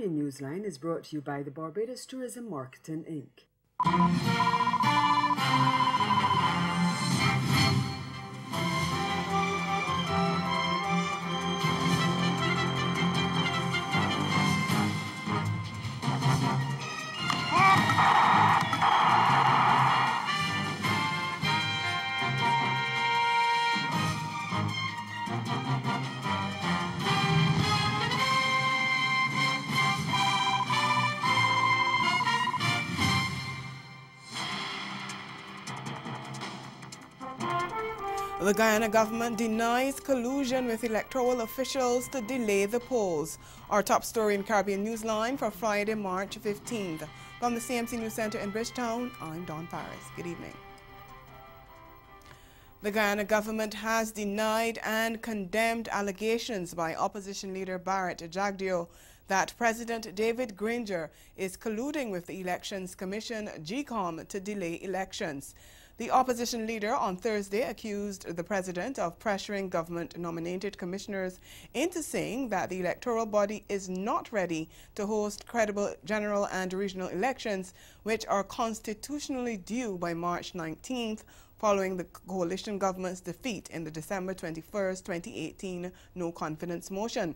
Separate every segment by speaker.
Speaker 1: Caribbean Newsline is brought to you by the Barbados Tourism Marketing, Inc.
Speaker 2: The Guyana government denies collusion with electoral officials to delay the polls. Our top story in Caribbean Newsline for Friday, March 15th. From the CMC News Center in Bridgetown, I'm Dawn Paris. Good evening. The Guyana government has denied and condemned allegations by opposition leader Barrett Jagdeo that President David Granger is colluding with the Elections Commission, GCOM, to delay elections. The opposition leader on Thursday accused the president of pressuring government-nominated commissioners into saying that the electoral body is not ready to host credible general and regional elections, which are constitutionally due by March 19th, following the coalition government's defeat in the December 21, 2018 no-confidence motion.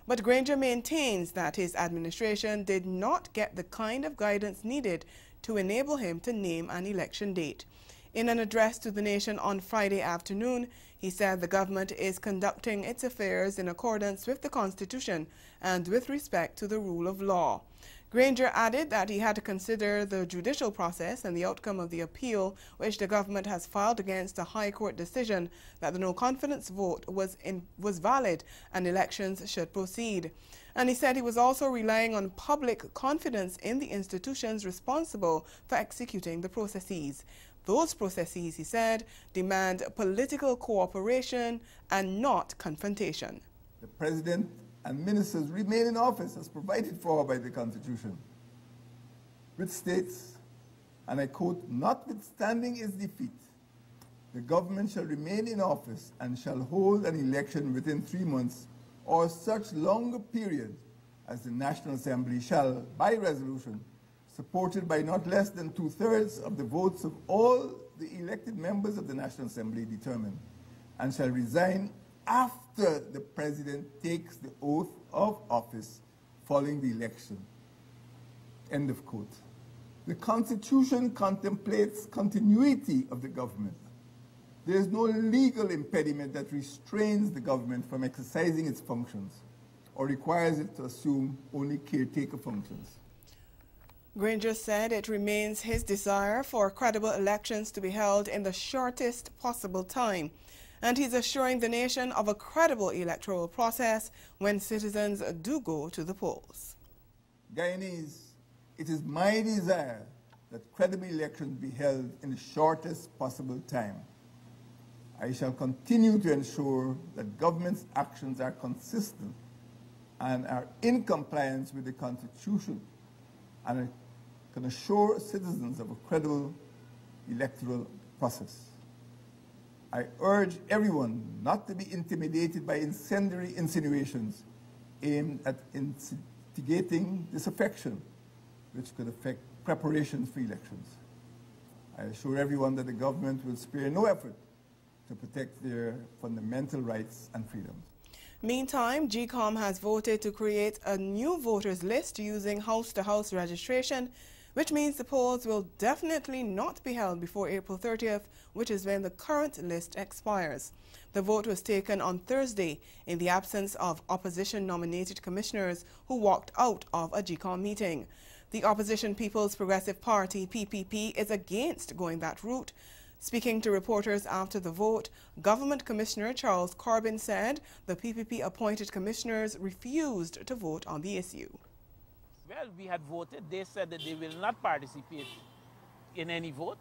Speaker 2: But Granger maintains that his administration did not get the kind of guidance needed to enable him to name an election date. In an address to the nation on Friday afternoon, he said the government is conducting its affairs in accordance with the Constitution and with respect to the rule of law. Granger added that he had to consider the judicial process and the outcome of the appeal which the government has filed against a High Court decision that the no-confidence vote was valid and elections should proceed. And he said he was also relying on public confidence in the institutions responsible for executing the processes. Those processes, he said, demand political cooperation and not confrontation.
Speaker 3: The President and ministers remain in office as provided for by the Constitution, which states, and I quote, "Notwithstanding its defeat, the government shall remain in office and shall hold an election within 3 months or such longer period as the National Assembly shall, by resolution, supported by not less than 2/3 of the votes of all the elected members of the National Assembly determine, and shall resign after the President takes the oath of office following the election." End of quote. The Constitution contemplates continuity of the government. There is no legal impediment that restrains the government from exercising its functions or requires it to assume only caretaker functions.
Speaker 2: Granger said it remains his desire for credible elections to be held in the shortest possible time, and he's assuring the nation of a credible electoral process when citizens do go to the polls.
Speaker 3: Guyanese, it is my desire that credible elections be held in the shortest possible time. I shall continue to ensure that government's actions are consistent and are in compliance with the Constitution, and I can assure citizens of a credible electoral process. I urge everyone not to be intimidated by incendiary insinuations aimed at instigating disaffection, which could affect preparations for elections. I assure everyone that the government will spare no effort to protect their fundamental rights and freedoms.
Speaker 2: Meantime, GCOM has voted to create a new voters list using house-to-house registration, which means the polls will definitely not be held before April 30th, which is when the current list expires. The vote was taken on Thursday in the absence of opposition-nominated commissioners who walked out of a GCOM meeting. The opposition People's Progressive Party, PPP, is against going that route. Speaking to reporters after the vote, Government Commissioner Charles Corbin said the PPP-appointed commissioners refused to vote on the issue.
Speaker 4: Well, we had voted. They said that they will not participate in any vote.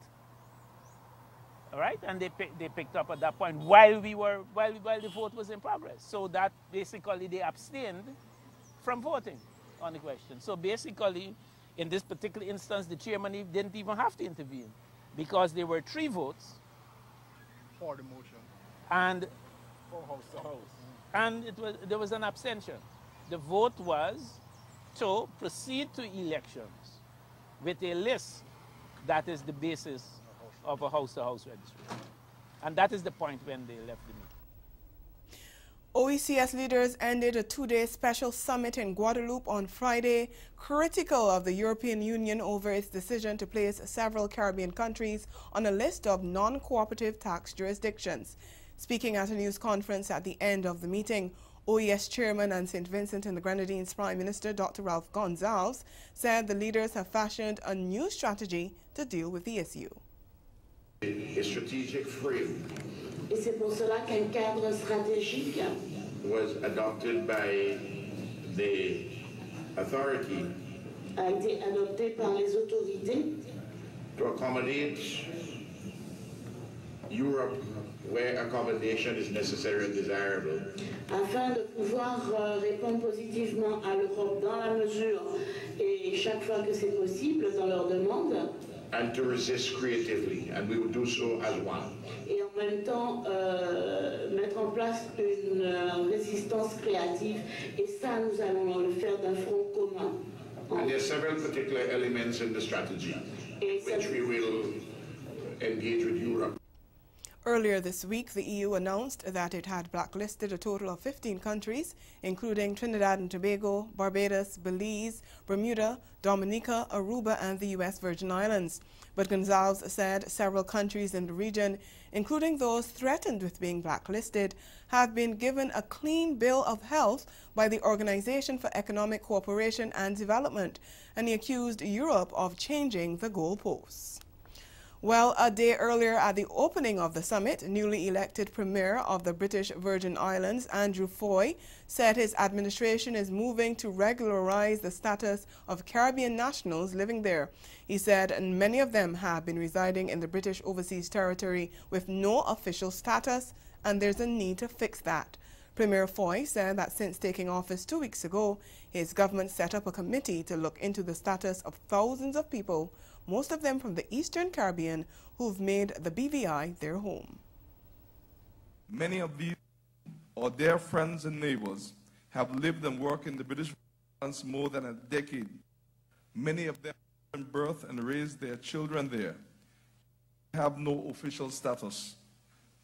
Speaker 4: All right, and they picked up at that point while the vote was in progress. So that basically they abstained from voting on the question. So basically, in this particular instance, the chairman didn't even have to intervene because there were 3 votes
Speaker 5: for the motion
Speaker 4: and
Speaker 5: for house to house,
Speaker 4: and there was an abstention. The vote was to proceed to elections with a list that is the basis of a house-to-house registration. And that is the point when they left the meeting.
Speaker 2: OECS leaders ended a two-day special summit in Guadeloupe on Friday, critical of the European Union over its decision to place several Caribbean countries on a list of non-cooperative tax jurisdictions. Speaking at a news conference at the end of the meeting, OES Chairman and St. Vincent and the Grenadines Prime Minister Dr. Ralph Gonsalves said the leaders have fashioned a new strategy to deal with the issue.
Speaker 6: A strategic frame
Speaker 7: Et c'est pour cela qu'un cadre stratégique
Speaker 6: was adopted by the authority
Speaker 7: a été adopté par les autorités
Speaker 6: to accommodate Europe where accommodation is necessary and desirable,
Speaker 7: afin de pouvoir répondre positivement à l'Europe dans la mesure et chaque fois que c'est possible dans leurs demandes.
Speaker 6: and to resist creatively, and we will do so as one.
Speaker 7: Et en même temps mettre en place une résistance créative, et ça nous allons le faire d'un front commun.
Speaker 6: And there are several particular elements in the strategy which we will engage with Europe.
Speaker 2: Earlier this week, the EU announced that it had blacklisted a total of 15 countries, including Trinidad and Tobago, Barbados, Belize, Bermuda, Dominica, Aruba, and the U.S. Virgin Islands. But Gonsalves said several countries in the region, including those threatened with being blacklisted, have been given a clean bill of health by the Organization for Economic Cooperation and Development, and he accused Europe of changing the goalposts. Well, a day earlier at the opening of the summit, newly elected Premier of the British Virgin Islands, Andrew Foy, said his administration is moving to regularize the status of Caribbean nationals living there. He said many of them have been residing in the British Overseas Territory with no official status, and there's a need to fix that. Premier Foy said that since taking office 2 weeks ago, his government set up a committee to look into the status of thousands of people, most of them from the Eastern Caribbean, who've made the BVI their home.
Speaker 8: Many of these or their friends and neighbors have lived and worked in the British Islands more than a decade. Many of them have birth and raised their children there. They have no official status.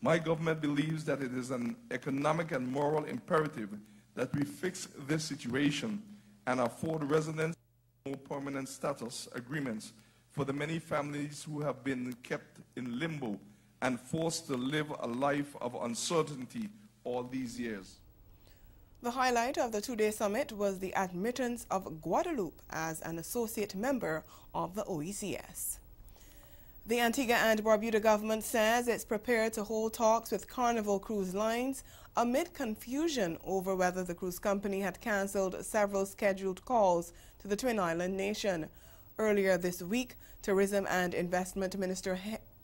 Speaker 8: My government believes that it is an economic and moral imperative that we fix this situation and afford residents more permanent status agreements for the many families who have been kept in limbo and forced to live a life of uncertainty all these years.
Speaker 2: The highlight of the two-day summit was the admittance of Guadeloupe as an associate member of the OECS. The Antigua and Barbuda government says it's prepared to hold talks with Carnival Cruise Lines amid confusion over whether the cruise company had cancelled several scheduled calls to the Twin Island nation. Earlier this week, Tourism and Investment Minister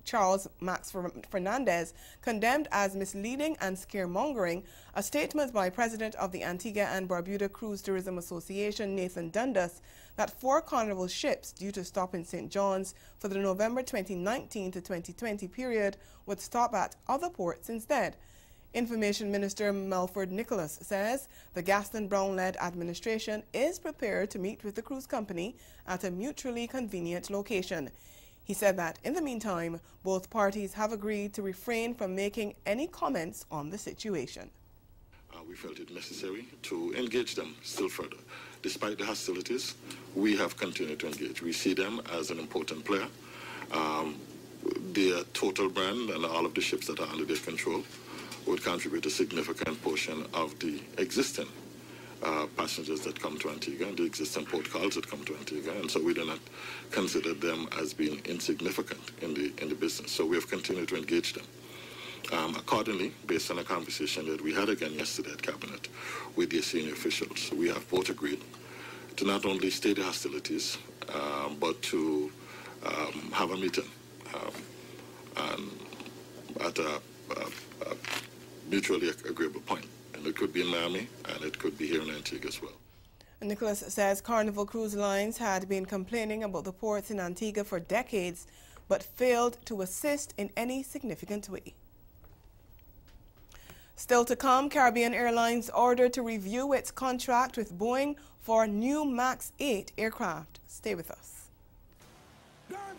Speaker 2: Charles Max Fernandez condemned as misleading and scaremongering a statement by President of the Antigua and Barbuda Cruise Tourism Association, Nathan Dundas, that 4 Carnival ships due to stop in St. John's for the November 2019 to 2020 period would stop at other ports instead. Information Minister Melford Nicholas says the Gaston Brown-led administration is prepared to meet with the cruise company at a mutually convenient location. He said that in the meantime, both parties have agreed to refrain from making any comments on the situation.
Speaker 9: We felt it necessary to engage them still further. Despite the hostilities, we have continued to engage. We see them as an important player. Their total brand and all of the ships that are under their control would contribute a significant portion of the existing passengers that come to Antigua and the existing port calls that come to Antigua, and so we do not consider them as being insignificant in the business. So we have continued to engage them. Accordingly, based on a conversation that we had again yesterday at Cabinet with their senior officials, we have both agreed to not only stay the hostilities, but to have a meeting and at a mutually agreeable point. And it could be in Miami, and it could be here in Antigua as well.
Speaker 2: Nicholas says Carnival Cruise Lines had been complaining about the ports in Antigua for decades, but failed to assist in any significant way. Still to come, Caribbean Airlines ordered to review its contract with Boeing for new MAX 8 aircraft. Stay with us.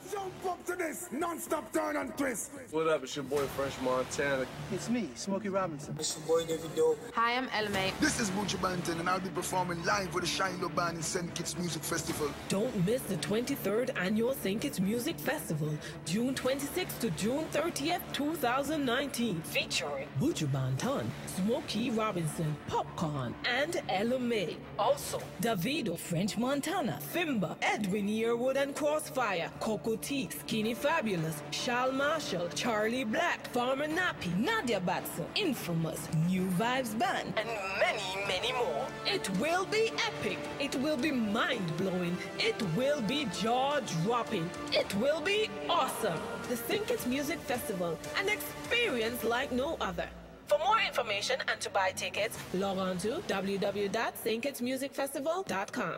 Speaker 10: Jump up to this, non-stop turn and twist.
Speaker 11: What up, it's your boy French Montana.
Speaker 12: It's me, Smokey Robinson.
Speaker 13: It's your boy David Doe.
Speaker 14: Hi, I'm Elmay.
Speaker 15: This is Buju Banton, and I'll be performing live with the Shiloh Band in St. Kitts Music Festival.
Speaker 16: Don't miss the 23rd Annual St. Kitts Music Festival, June 26th to June 30th, 2019. Featuring Buju Banton, Smokey Robinson, Popcorn, and Elmay. Also, Davido, French Montana, Fimba, Edwin Yearwood and Crossfire, Coco T, Skinny Fabulous, Shal Marshall, Charlie Black, Farmer Nappy, Nadia Batson, Infamous, New Vibes Band, and many, many more. It will be epic. It will be mind-blowing. It will be jaw-dropping. It will be awesome. The St. Kitts Music Festival, an experience like no other. For more information and to buy tickets, log on to www.stkittsmusicfestival.com.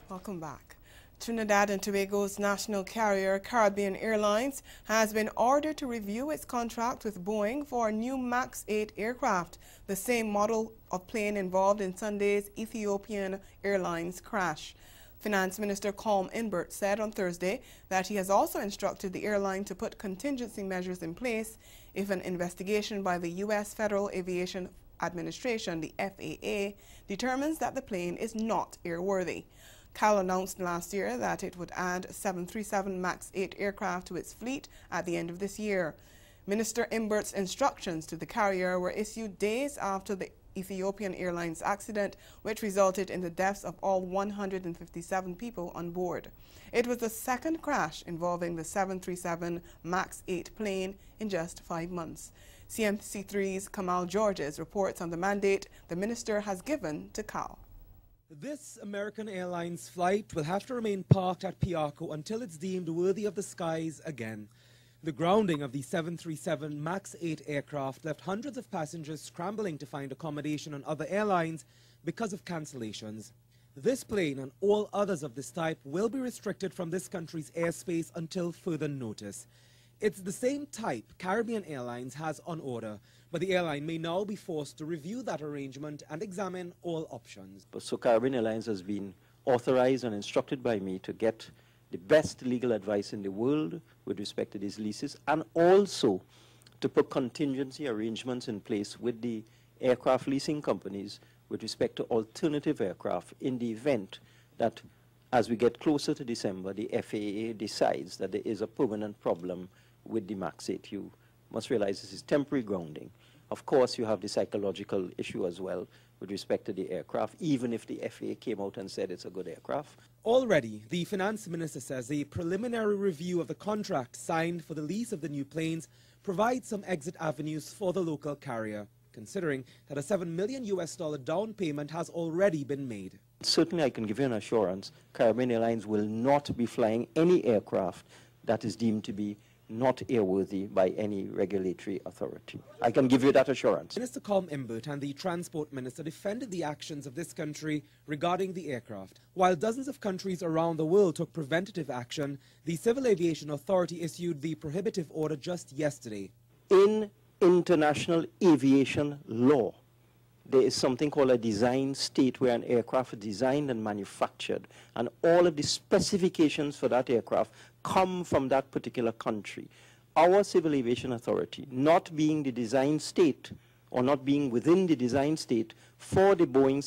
Speaker 2: Welcome back. Trinidad and Tobago's national carrier, Caribbean Airlines, has been ordered to review its contract with Boeing for a new MAX 8 aircraft, the same model of plane involved in Sunday's Ethiopian Airlines crash. Finance Minister Colm Inbert said on Thursday that he has also instructed the airline to put contingency measures in place if an investigation by the U.S. Federal Aviation Administration, the FAA, determines that the plane is not airworthy. CAL announced last year that it would add 737 MAX 8 aircraft to its fleet at the end of this year. Minister Imbert's instructions to the carrier were issued days after the Ethiopian Airlines accident, which resulted in the deaths of all 157 people on board. It was the second crash involving the 737 MAX 8 plane in just 5 months. CMC3's Kamal Georges reports on the mandate the minister has given to CAL.
Speaker 17: This American Airlines flight will have to remain parked at Piarco until it's deemed worthy of the skies again. The grounding of the 737 MAX 8 aircraft left hundreds of passengers scrambling to find accommodation on other airlines because of cancellations. This plane and all others of this type will be restricted from this country's airspace until further notice. It's the same type Caribbean Airlines has on order, but the airline may now be forced to review that arrangement and examine all options.
Speaker 18: So Caribbean Airlines has been authorized and instructed by me to get the best legal advice in the world with respect to these leases, and also to put contingency arrangements in place with the aircraft leasing companies with respect to alternative aircraft in the event that, as we get closer to December, the FAA decides that there is a permanent problem with the MAX 8. You must realize this is temporary grounding. Of course, you have the psychological issue as well with respect to the aircraft, even if the FAA came out and said it's a good aircraft.
Speaker 17: Already, the finance minister says a preliminary review of the contract signed for the lease of the new planes provides some exit avenues for the local carrier, considering that a $7 million down payment has already been made.
Speaker 18: Certainly, I can give you an assurance, Caribbean Airlines will not be flying any aircraft that is deemed to be not airworthy by any regulatory authority. I can give you that assurance.
Speaker 17: Minister Colm Imbert and the Transport Minister defended the actions of this country regarding the aircraft. While dozens of countries around the world took preventative action, the Civil Aviation Authority issued the prohibitive order just yesterday.
Speaker 18: In international aviation law, there is something called a design state, where an aircraft is designed and manufactured, and all of the specifications for that aircraft come from that particular country. Our Civil Aviation Authority, not being the design state or not being within the design state for the Boeing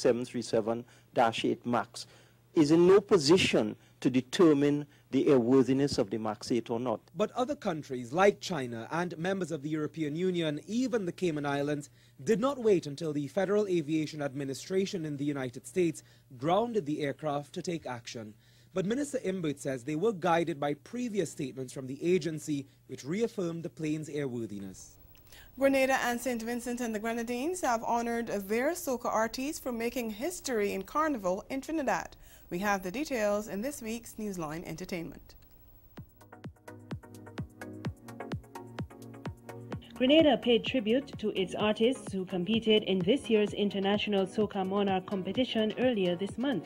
Speaker 18: 737-8 MAX is in no position to determine the airworthiness of the MAX 8 or not.
Speaker 17: But other countries like China and members of the European Union, even the Cayman Islands, did not wait until the Federal Aviation Administration in the United States grounded the aircraft to take action. But Minister Imbert says they were guided by previous statements from the agency which reaffirmed the plane's airworthiness.
Speaker 2: Grenada and St. Vincent and the Grenadines have honored their soca artists for making history in Carnival in Trinidad. We have the details in this week's Newsline Entertainment.
Speaker 13: Grenada paid tribute to its artists who competed in this year's International Soca Monarch competition earlier this month.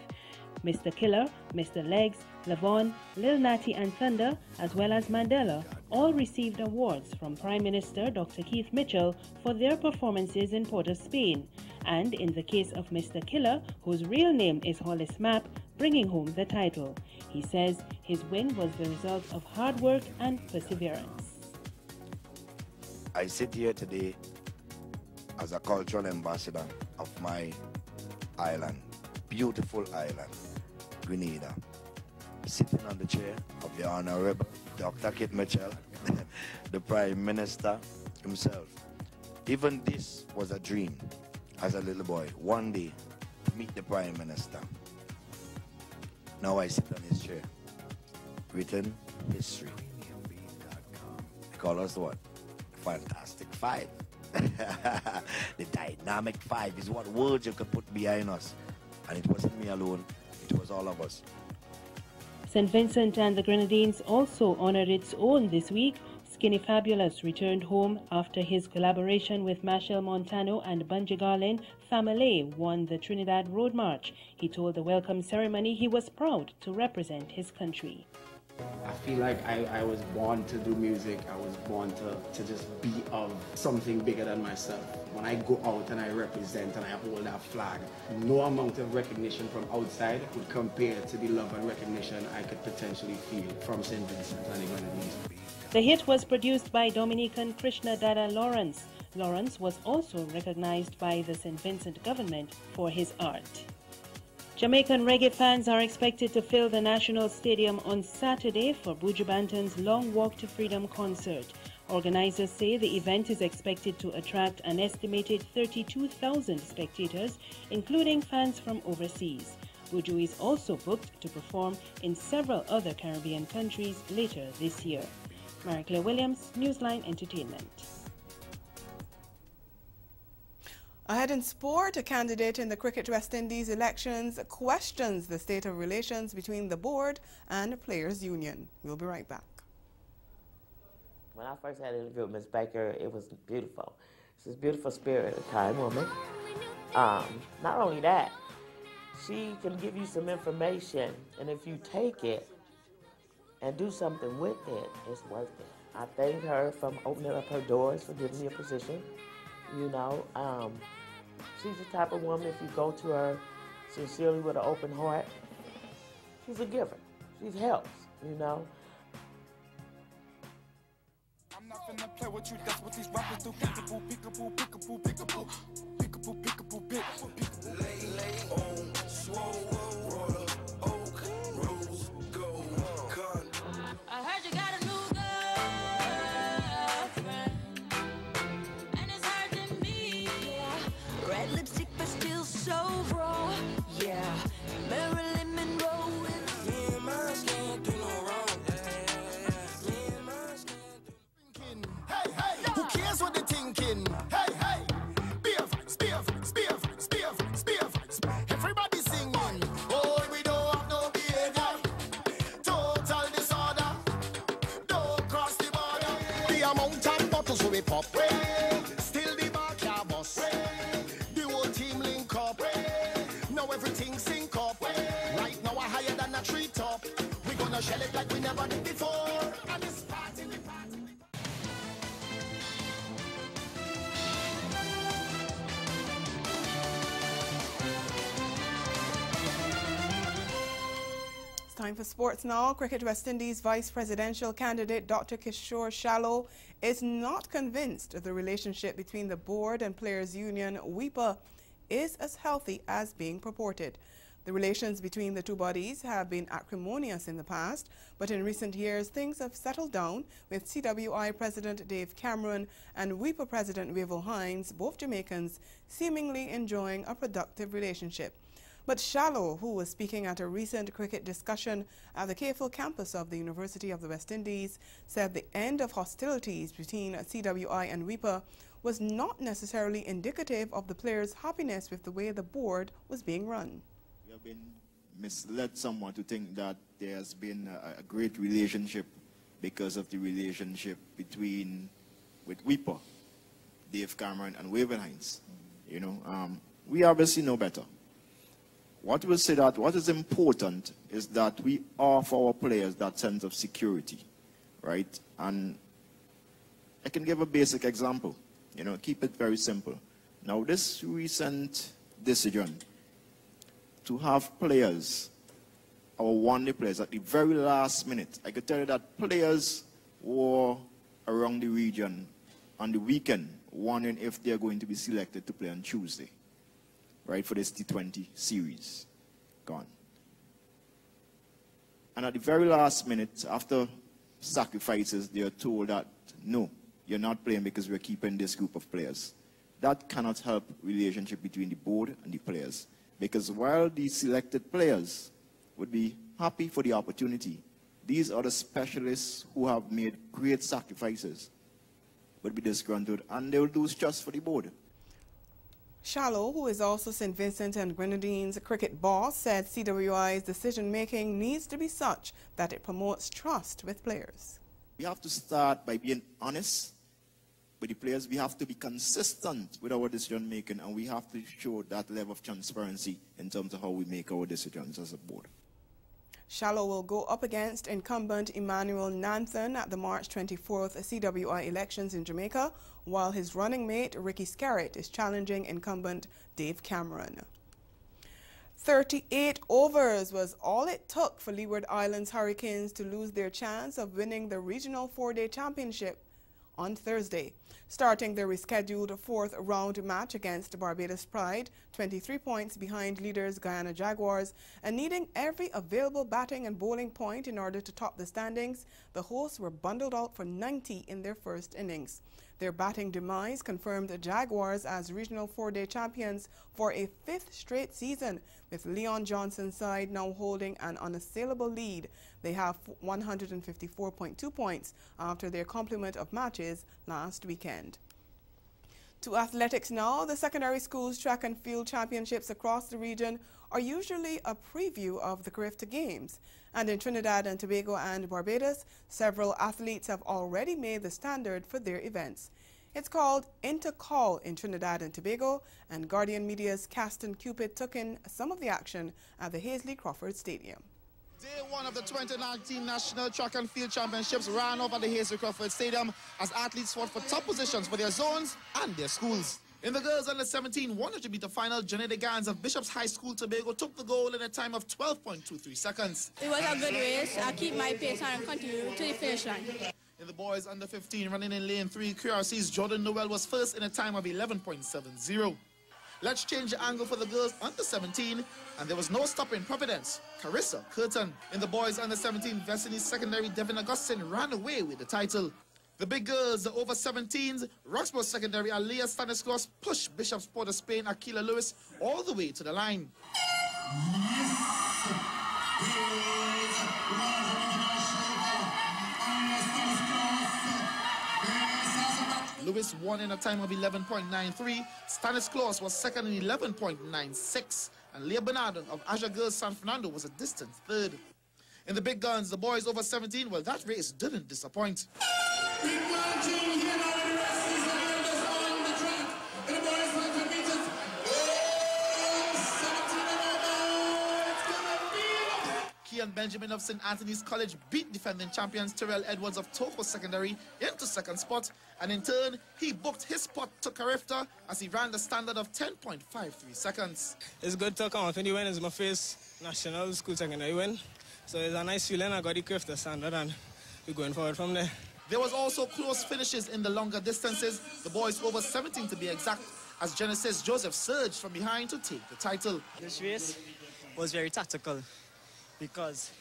Speaker 13: Mr. Killer, Mr. Legs, Lavon, Lil Natty and Thunder, as well as Mandela, all received awards from Prime Minister Dr. Keith Mitchell for their performances in Port of Spain, and in the case of Mr. Killer, whose real name is Hollis Mapp, bringing home the title. He says his win was the result of hard work and perseverance.
Speaker 14: I sit here today as a cultural ambassador of my island, beautiful island, Grenada, sitting on the chair of the Honorable Dr. Keith Mitchell, the Prime Minister himself. Even this was a dream as a little boy, one day to meet the Prime Minister. Now I sit on his chair, written history. They call us what? Fantastic Five. The dynamic five is what words you could put behind us. And it wasn't me alone, it was all of us.
Speaker 13: St. Vincent and the Grenadines also honored its own this week. Skinny Fabulous returned home after his collaboration with Machel Montano and Bunji Garlin. Family won the Trinidad Road March. He told the welcome ceremony he was proud to represent his country.
Speaker 19: I feel like I was born to do music. I was born to just be of something bigger than myself. When I go out and I represent and I hold that flag, no amount of recognition from outside would compare to the love and recognition I could potentially feel from St. Vincent and the Grenadines.
Speaker 13: The hit was produced by Dominican Krishna Dada Lawrence. Lawrence was also recognized by the St. Vincent government for his art. Jamaican reggae fans are expected to fill the National Stadium on Saturday for Buju Banton's Long Walk to Freedom concert. Organizers say the event is expected to attract an estimated 32,000 spectators, including fans from overseas. Buju is also booked to perform in several other Caribbean countries later this year. Mary-Claire Williams, Newsline Entertainment.
Speaker 2: Ahead in sport, a candidate in the Cricket West Indies elections questions the state of relations between the board and Players Union. We'll be right back.
Speaker 20: When I first had an interview with Ms. Baker, it was beautiful. She's a beautiful spirit, a kind woman. Not only that, she can give you some information, and if you take it and do something with it, it's worth it. I thank her for opening up her doors, for giving me a position. You know, she's the type of woman, if you go to her sincerely with an open heart, she's a giver. She helps, you know.
Speaker 10: I'm not finna play with you, that's what these rappers do. Peekaboo, peekaboo, peekaboo, peekaboo, peekaboo, peekaboo, peekaboo. Lay on, swole, roller, oak, rose, gold, cut.
Speaker 21: I heard you got a new girlfriend, and it's hurting me. Yeah. Red lipstick, but still so raw. Yeah, Marilyn Monroe. Me and my skin do no wrong. Me and my skin do.
Speaker 10: Hey, hey, who cares what they're thinking? Hey, hey, beer vibes, beer vibes, beer vibes, beer vibes, beer vibes. Everybody singing. Oh, we don't have no behavior. Total disorder. Don't cross the border. The amount of bottles we pop. Still the backyard boss. The whole team link up. Now everything sync up. Right now we're higher than a treetop. We're gonna shell it like we never did before. And it's party, we party.
Speaker 2: Time for sports now. Cricket West Indies vice presidential candidate Dr. Kishore Shallow is not convinced the relationship between the board and players' union WIPA is as healthy as being purported. The relations between the two bodies have been acrimonious in the past, but in recent years things have settled down, with CWI President Dave Cameron and WIPA President Wavell Hines, both Jamaicans, seemingly enjoying a productive relationship. But Shallow, who was speaking at a recent cricket discussion at the KFL campus of the University of the West Indies, said the end of hostilities between CWI and WIPA was not necessarily indicative of the players' happiness with the way the board was being run.
Speaker 1: We have been misled somewhat to think that there has been a great relationship because of the relationship with WIPA, Dave Cameron and Wavell Hines. You know, we obviously know better. What we'll say that what is important is that we offer our players that sense of security, right? And I can give a basic example, you know, keep it very simple. Now, this recent decision to have players, our one-day players, at the very last minute, I could tell you that players were around the region on the weekend wondering if they're going to be selected to play on Tuesday, right, for this T20 series. Gone. And at the very last minute, after sacrifices, they are told that, no, you're not playing because we're keeping this group of players. That cannot help relationship between the board and the players. Because while the selected players would be happy for the opportunity, these are the specialists who have made great sacrifices would be disgruntled, and they will do just for the board.
Speaker 2: Shallow, who is also St. Vincent and Grenadines cricket boss, said CWI's decision-making needs to be such that it promotes trust with players.
Speaker 1: We have to start by being honest with the players. We have to be consistent with our decision-making, and we have to show that level of transparency in terms of how we make our decisions as a board.
Speaker 2: Shallow will go up against incumbent Emmanuel Nanthan at the March 24th CWI elections in Jamaica, while his running mate Ricky Scarrett is challenging incumbent Dave Cameron. 38 overs was all it took for Leeward Islands Hurricanes to lose their chance of winning the regional four-day championship on Thursday. Starting their rescheduled fourth-round match against Barbados Pride, 23 points behind leaders Guyana Jaguars, and needing every available batting and bowling point in order to top the standings, the hosts were bundled out for 90 in their first innings. Their batting demise confirmed the Jaguars as regional four-day champions for a fifth straight season, with Leon Johnson's side now holding an unassailable lead. They have 154.2 points after their complement of matches last weekend. To athletics now, the secondary schools track and field championships across the region are usually a preview of the Carifta Games. And in Trinidad and Tobago and Barbados, several athletes have already made the standard for their events. It's called Intercall in Trinidad and Tobago, and Guardian Media's Caston Cupid took in some of the action at the Hazley Crawford Stadium.
Speaker 22: Day one of the 2019 National Track and Field Championships ran over the Hazley Crawford Stadium as athletes fought for top positions for their zones and their schools. In the girls under 17 100-meter final, Janetta Gans of Bishop's High School, Tobago took the goal in a time of 12.23 seconds.
Speaker 23: It was a good race. I keep my pace and continue to the finish line.
Speaker 22: In the boys under 15, running in lane 3, QRC's Jordan Noel was first in a time of 11.70. Let's change the angle for the girls under 17, and there was no stopping Providence. Carissa Curtin. In the boys under 17, Vestini's secondary Devin Augustine ran away with the title. The big girls, the over 17s, Roxborough secondary Aliyah Stanislas pushed Bishop's Port of Spain Akila Lewis all the way to the line. Lewis won in a time of 11.93. Stanislas was second in 11.96. And Leah Bernardo of Azure Girls San Fernando was a distant third. In the big guns, the boys over 17, well, that race didn't disappoint. Kian Benjamin of St. Anthony's College beat defending champions Terrell Edwards of Toko Secondary into second spot, and in turn, he booked his spot to Carifta as he ran the standard of 10.53 seconds.
Speaker 24: It's good to come out when you win. It's my first national school secondary win.
Speaker 3: So it's a nice feeling. I got the curve to standard and we're going forward from there.
Speaker 22: There was also close finishes in the longer distances. The boys over 17 to be exact, as Genesis Joseph surged from behind to take the title.
Speaker 4: This race was very tactical because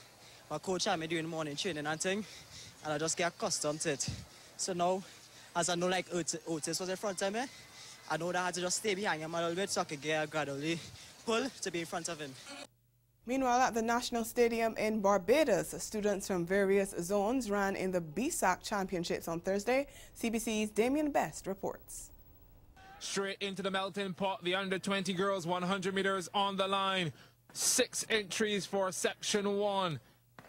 Speaker 4: my coach had me doing morning training and thing, and I just get accustomed to it. So now, as I know like Otis was in front of me, I know that I had to just stay behind him a little bit so I could get gradually pull to be in front of him.
Speaker 2: Meanwhile, at the National Stadium in Barbados, students from various zones ran in the BSAC Championships on Thursday. CBC's Damien Best reports.
Speaker 5: Straight into the melting pot, the under-20 girls 100 meters on the line. 6 entries for Section 1.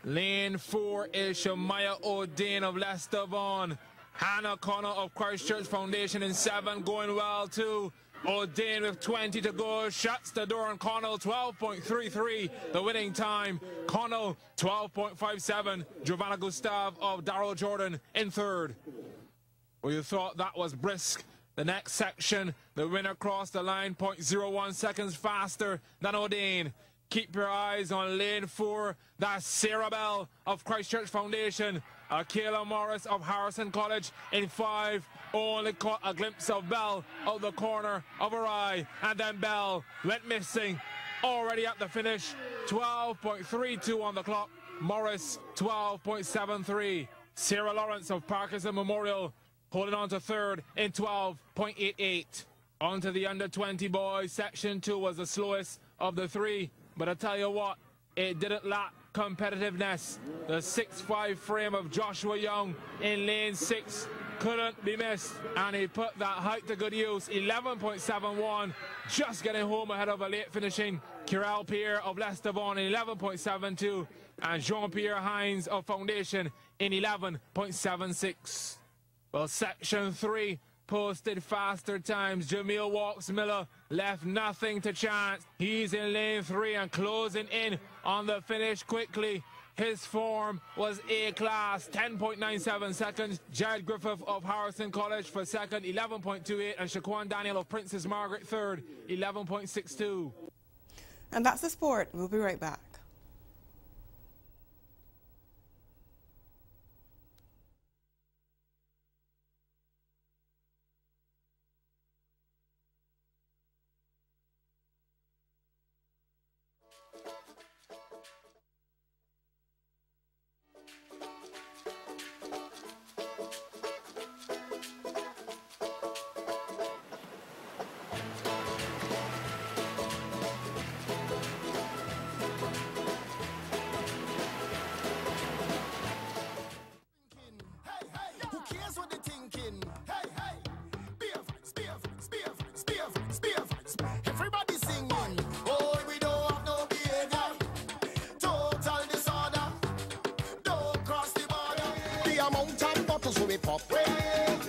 Speaker 5: Lane 4 is Shamaya O'Dane of Leicester Vaughan. Hannah Connor of Christchurch Foundation in 7, going well too. O'Dane with 20 to go, shuts the door on Connell, 12.33, the winning time. Connell, 12.57. Giovanna Gustav of Darrell Jordan in 3rd. Well, you thought that was brisk. The next section, the winner crossed the line 0.01 seconds faster than O'Dane. Keep your eyes on lane 4. That's Sarah Bell of Christchurch Foundation. Kayla Morris of Harrison College in 5. Only caught a glimpse of Bell out the corner of her eye. And then Bell went missing. Already at the finish. 12.32 on the clock. Morris, 12.73. Sarah Lawrence of Parkinson Memorial holding on to 3rd in 12.88. On to the under-20 boys. Section 2 was the slowest of the 3. But I tell you what, it didn't lack competitiveness. The 6'5" frame of Joshua Young in lane 6 couldn't be missed, and he put that height to good use. 11.71, just getting home ahead of a late finishing Kyrell Pierre of Leicester Vaughan in 11.72, and Jean-Pierre Hines of Foundation in 11.76. Well, Section 3 posted faster times. Jamil Walks Miller left nothing to chance. He's in lane 3 and closing in on the finish quickly. His form was A-class, 10.97 seconds. Jared Griffith of Harrison College for 2nd, 11.28, and Shaquan Daniel of Princess Margaret 3rd, 11.62.
Speaker 2: And that's the sport. We'll be right back.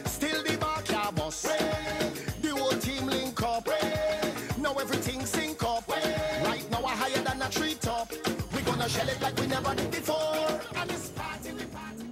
Speaker 10: Still the backyard bus. The whole team link up. Now everything sync up. Right now we're higher than a treetop. We're gonna shell it like we never did before. And it's party, we party.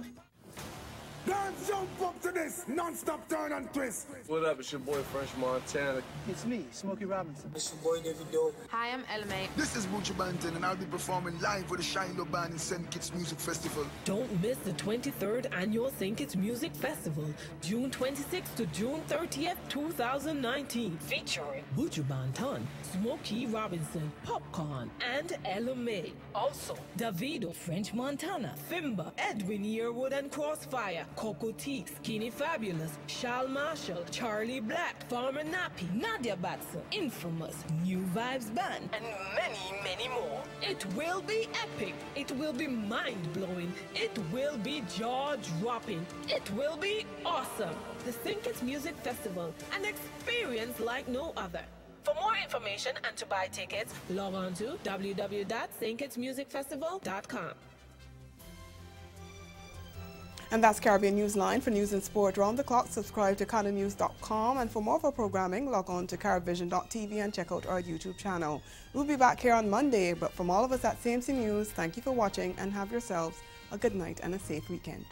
Speaker 15: Dance, jump up to this non-stop turn and twist.
Speaker 11: What up? It's your boy Fresh Montana.
Speaker 12: It's me, Smokey Robinson.
Speaker 11: It's your boy David Doe.
Speaker 24: Hi, I'm Elme.
Speaker 15: This is Buju Banton, and I'll be performing live with the Shiloh Band in St. Kitts Music Festival.
Speaker 16: Don't miss the 23rd Annual St. Kitts Music Festival, June 26th to June 30th, 2019. Featuring Buju Banton, Smokey Robinson, Popcorn, and Elme. Also, Davido, French Montana, Fimba, Edwin Yearwood and Crossfire, Coco T, Skinny Fabulous, Charles Marshall, Charlie Black, Farmer Nappy, Nadia Batson, Infamous, New Vibes Band, and many, many more. It will be epic. It will be mind-blowing. It will be jaw-dropping. It will be awesome. The St. Kitts Music Festival, an experience like no other. For more information and to buy tickets, log on to www.stkittsmusicfestival.com.
Speaker 2: And that's Caribbean Newsline. For news and sport around the clock, subscribe to CanaNews.com. And for more of our programming, log on to CaribVision.tv and check out our YouTube channel. We'll be back here on Monday, but from all of us at CMC News, thank you for watching and have yourselves a good night and a safe weekend.